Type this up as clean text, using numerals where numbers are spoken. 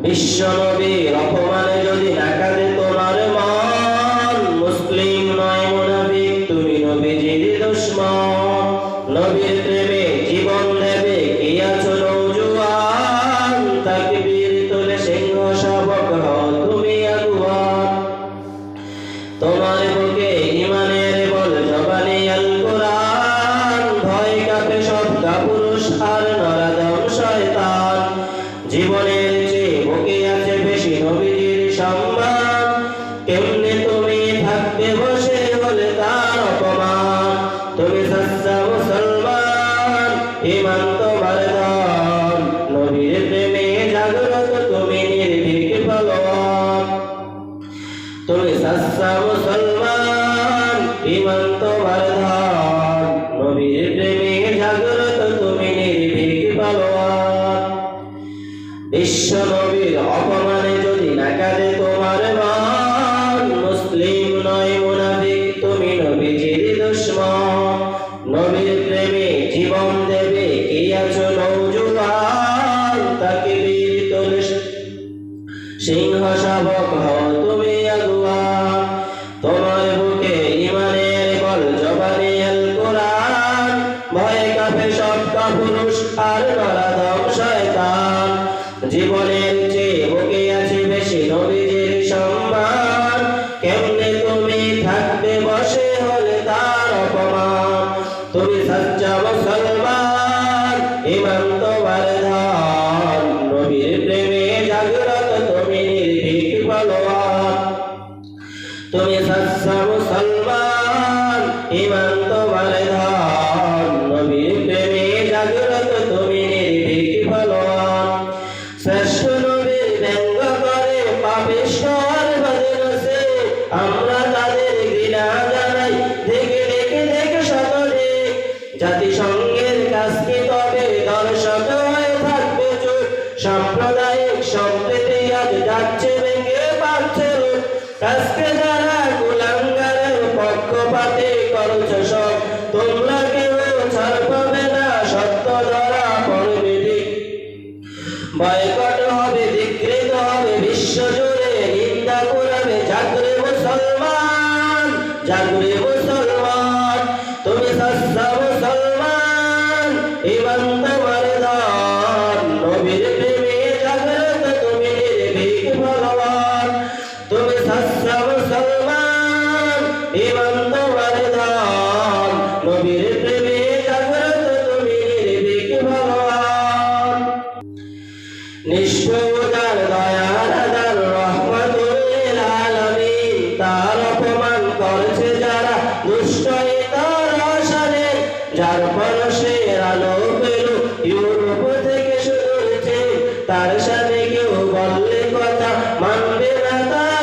বিশ্ব নবীর অপমানে যদি না কাঁদে তোমার মন, মুসলিম নয় মুনাফিক তুমি নবীজির দুশমন। নবীর প্রেমে জীবন দেবে কে আছো নওজোয়ান, তাকবীর তোলে সিংহ শাবক হও তুমি আগুয়ান। তোমার বুকে ঈমানের বল জবানে আল কোরআন, ভয় কাঁপে সব কাপুরুষ আর নরাধম শয়তান। জীবনের চেয়ে বুকে আছে বেশি নবীজির সম্মান, কেমনে তুমি থাকবে বসে হলে তার অপমান। তুমি সচ্চা মুসলমান, ঈমান তোমার ধন, নবীর প্রেমে জাগ্রত তুমি নির্ভীক পালোয়ান। তুমি সচ্চা মুসলমান, ঈমান তোমার ধন, নবীর প্রেমে জাগ্রত তুমি নির্ভীক পালোয়ান। বিশ্ব নবীর অপমানে যদি না কাঁদে তোমার মন, মুসলিম নয় মুনাফিক তুমি নবীজির দুশমন। নবীর প্রেমে জীবন দেবে কে আছো নওজোয়ান, তাকবীর তোলে সিংহ শাবক হও তুমি আগুয়ান। তোমার বুকে ঈমানের বল জবানে আল কোরআন, ভয়ে কাঁপে সব কাপুরুষ আর নরাধম শয়তান। জীবনের চেয়ে বুকে আছে বেশি নবীজির সম্মান, কেমনে তুমি থাকবে বসে হলে তার অপমান। তুমি সচ্চা মুসলমান, ঈমান তোমার ধন, নবীর প্রেমে জাগ্রত তুমি নির্ভীক পালোয়ান। তুমি সচ্চা মুসলমান, ঈমান তোমার ধন, নবীর প্রেমে জাগ্রত তুমি নির্ভীক পালোয়ান। শ্রেষ্ঠ নবীর ব্যঙ্গ করে পাপিষ্ঠ আর বদনসে, আমরা তাদের ঘৃণা জানাই দেখে দেখে দেখে সকলে। জাতিসংঘের কাছ কি তবে দর্শক হয়ে থাকবে চোখ, সাম্প্রদায়িক সম্প্রীতি আজ যাচ্ছে ভেঙে পাচ্ছে লোক। আজকে যারা কুলাঙ্গারের পক্ষপাতে করছো সব, তোমরা কেউ ছাড় পাবে না, সত্য ধরা পড়বে ঠিক। বয়কট হবে, ধিক্কৃত হবে বিশ্ব জুড়ে, নিন্দা করাবে জাগরে মুসলমান, জাগরে মুসলমান। তুমি সচ্চা মুসলমান, ঈমান তোমার ধন, নবীর প্রেমে জাগ্রত তুমি নির্ভীক পালোয়ান। তুমি সচ্চা মুসলমান, ঈমান তোমার ধন, নবীর প্রেমে জাগ্রত তুমি নির্ভীক পালোয়ান। নিষ্ঠুরতার দয়ার আদার রহমাতুল লিল আলামিন, তার অপমান করছে যারা দুষ্ট তার আশানে। যার পরশের আলো পেল ইউরোপ থেকে সুদূর চেয়ে, তার সাথে কেউ বললে কথা মানবে না তার